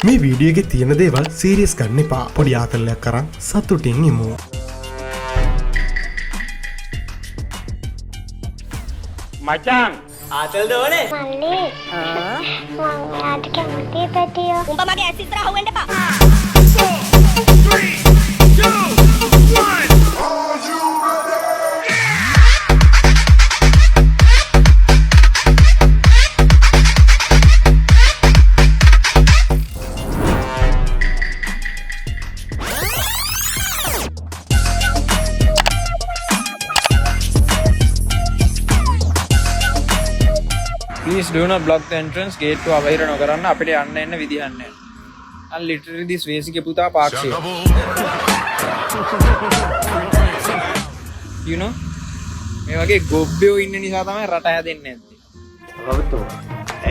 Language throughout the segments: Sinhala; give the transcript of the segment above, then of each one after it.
මේ වීඩියෝ එකේ තියෙන දේවල් සීරියස් ගන්න එපා. පොඩි ආතල්ලයක් කරන් සතුටින් ඉමු. මචං ආතල්ද ඕනේ? මල්ලි මං යාට කැමති පැටියෝ. උඹ මගේ ඇස් ඉස්සරහ හොවෙන්න එපා. 3, 2, 1. Please do not block the entrance gate to අවහිර නොකරන්න අපිට යන්න එන්න විදිහක් නැහැ. And literally this වේසික පුතා පාක්ෂය. You know? මේ වගේ ගොබ්බයෝ ඉන්න නිසා තමයි රට හැදෙන්නේ නැත්තේ. රවටෝ.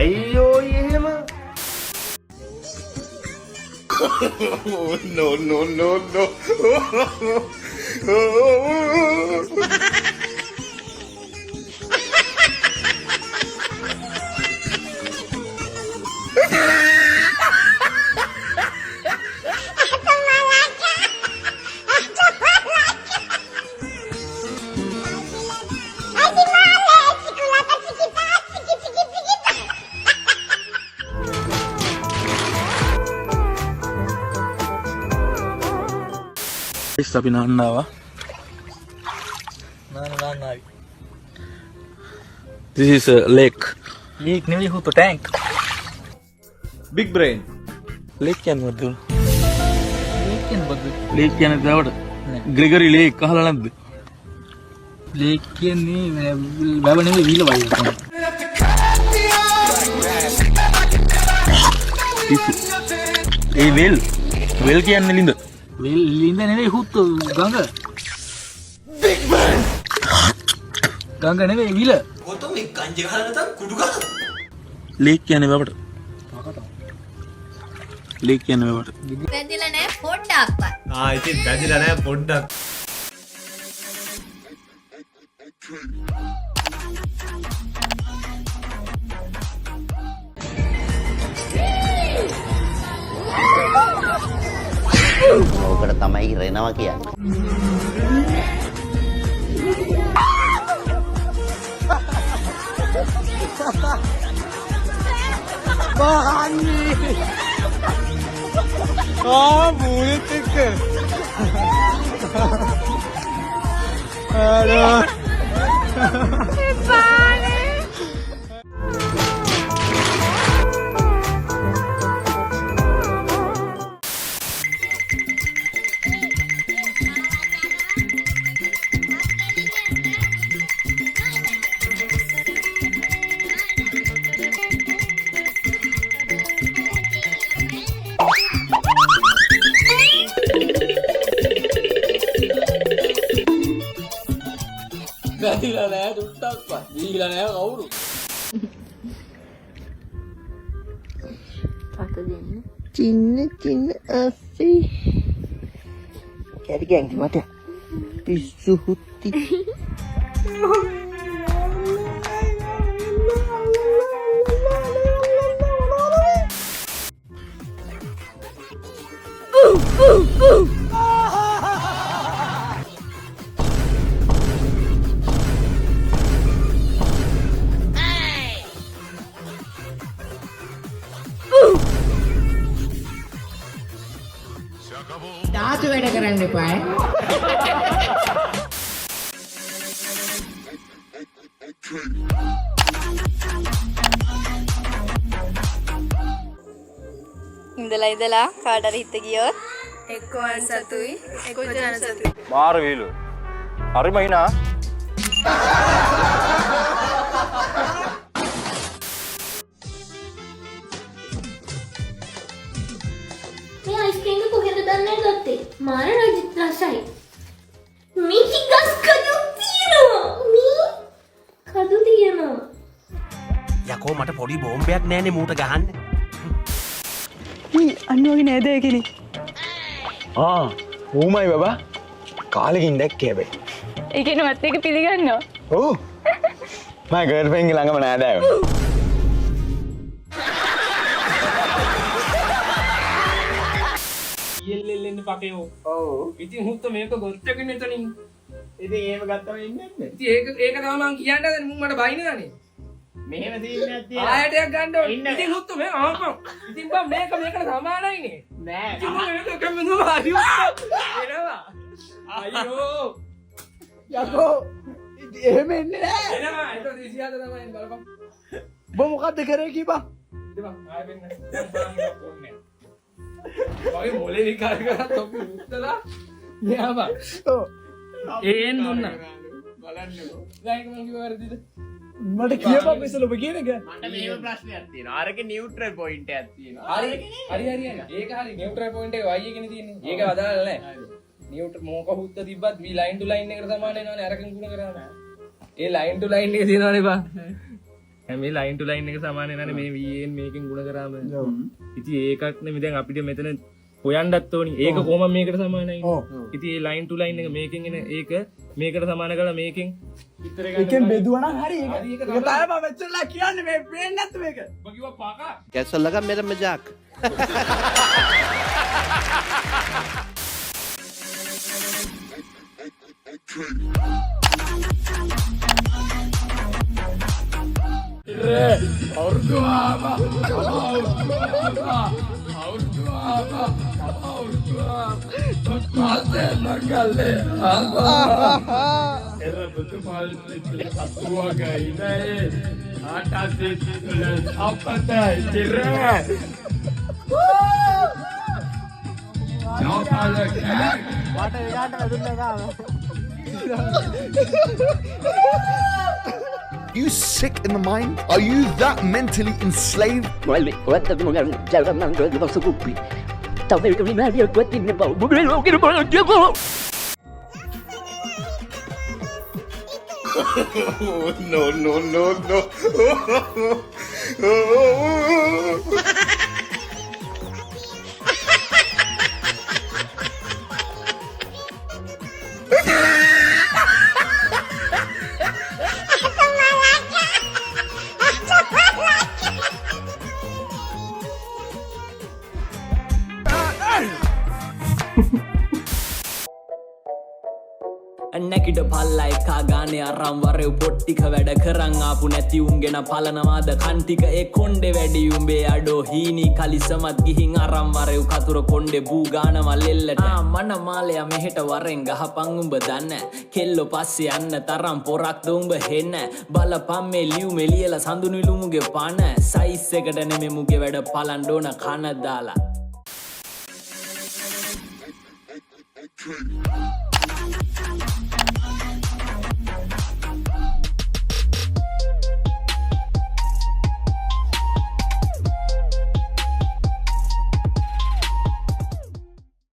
අයියෝ එහෙම. No. අපි නාන්නාවා. නානාවි. This is a lake. Leak නෙවෙයි හුතු ටැංක්. Big brain. Lake කියන්නේ මොකද? ලීක් කියන්නේ මොකද? Lake කියන්නේ දවඩ. Gregory Lake අහලා නැද්ද? ලීක් කියන්නේ වැව නෙවෙයි වීල වගේ. ඒ වෙල් කියන්නේ ලිඳ. ලින්ද නෙවෙයි හුතු ගඟ. Big man. ගඟ නෙවෙයි විල. කොතොම මේ ගංජ ගහලා නැතත් කුඩු ගහලා. Lake කියන්නේ වැවට. Lake කියන්නේ වැවට. වැදිලා නැහැ පොඩ්ඩක්වත්. ඉතින් වැදිලා නැහැ පොඩ්ඩක්. ඕකට තමයි ඉරෙනවා කියන්නේ. මූලෙත් එක්ක. අර වැදිලා නැහැ දුට්ටක්වත්. දීලා නැහැ කවුරු. පත දෙන්න. චින්න අස්සි. කැරි ගෑන්ටි මට. පිස්සු හුත්ති. ධාතු වැඩ කරන්න එපා. ඉඳලා කාට හරි හිත ගියොත් එක්ක අන්සතුයි එක්ක ජනසතුයි. මාර වීලු. හරිම හිනා. මේ අයිස්ක්‍රීම් එක කොහෙද දන්නේ ගත්තේ? මාර රසයි. මේක ගස් කඩු තියෙනවා. මේ කඩු තියෙනවා. යකෝ මට පොඩි බෝම්බයක් නෑනේ මූට ගහන්න. අන්නෝගේ නේද කෙනෙක්. ඌමයි බබා. කාලෙකින් දැක්කේ හැබැයි. ඒ කියන්නේ මත් එක පිළිගන්නවා. ඔව්. මගේ ගර්ල්ෆ්‍රෙන්ඩ් ළඟම නෑදෑයෝ. පකයෝ. ඉතින් හුත්ත මේක ගොත්තකින් එතනින්. ඉතින් එහෙම ගත්තම ඉන්නේ නැහැ. ඉතින් ඒක තමයි මං කියන්නේ දැන් මුන් මට බයිනවනේ. මෙහෙම තියෙන්නේ නැත්නම් ආයතයක් ගන්න ඕනේ. ඉතින් හුත්ත මේ ආපන්. ඉතින් බං මේකට සමානයිනේ. නෑ. ඉතින් මම මේක කැමෙන්නු ආදි එනවා. අයියෝ. යකෝ එහෙම එන්නේ නැහැ. එනවා. ඒක 24 තමයි බලපන්. ඔබ මොකද්ද කරේ කීපා? දෙපන් ආයෙ වෙන්න. ඕනේ. වගේ මොලේ විකාර කරලා තොපි උත්තලා මෙහා ඔව්. ඒන් දුන්න. බලන්නකෝ. දැන් මම කිව්ව වැරදිද? මට කියපන් ඉස්සෙල්ලා ඔබ කියන එක. මට මේව ප්‍රශ්නයක් තියෙනවා. අරගේ නියුට්‍රල් පොයින්ට් එකක් තියෙනවා. හරි හරි ඒක හරි නියුට්‍රල් පොයින්ට් එක y එකනේ තියෙන්නේ. ඒක අදාළ නැහැ. නියුට්‍රල් මොක හුත්ත තිබ්බත් v line to line එකට සමාන වෙනවනේ අරකින් ගුණ කරාම. ඒ line to line එක තියෙනවනේ බා. මේ line to line එක සමාන වෙනවනේ මේ vn මේකෙන් ගුණ කරාම. ඉතින් ඒකක් නෙමෙයි දැන් අපිට මෙතන හොයන්නත් ඕනි. ඒක කොහොම මේකට සමානයි. ඉතින් ඒ line to line එක මේකෙන් එන ඒක මේකට සමාන කරලා මේකෙන් විතර ගන්න. එකෙන් බෙදුවා නම් හරි ඒක. ඒක තමයි මම මෙච්චරලා කියන්නේ මේ පේන්නේ නැත්තු මේක. ඔබ කිව්වා පාකා. කැසල්ලක මෙර මජාක් You sick in the mind? Are you that mentally enslaved? No, no, no, no. නැකිට පල්ලා එකා ගානේ අරම් වරෙව් පොට්ටික වැඩ කරන් ආපු නැති උන්ගෙන පලනවාද කන්ටික ඒ කොණ්ඩේ වැඩි උඹේ අඩෝ හීනි කලිසමත් ගිහින් අරම් වරෙව් කතුර කොණ්ඩේ බූ ගානවල් එල්ලට මන මාලයා මෙහෙට වරෙන් ගහපන් උඹ දන්න කෙල්ලෝ පස්සේ යන්න තරම් පොරක්ද උඹ හෙන්න බලපන් මේ ලියු මෙලියලා සඳුනිලුමුගේ පන සයිස් එකට නෙමෙ මුගේ වැඩ පලන් ඩෝන කන දාලා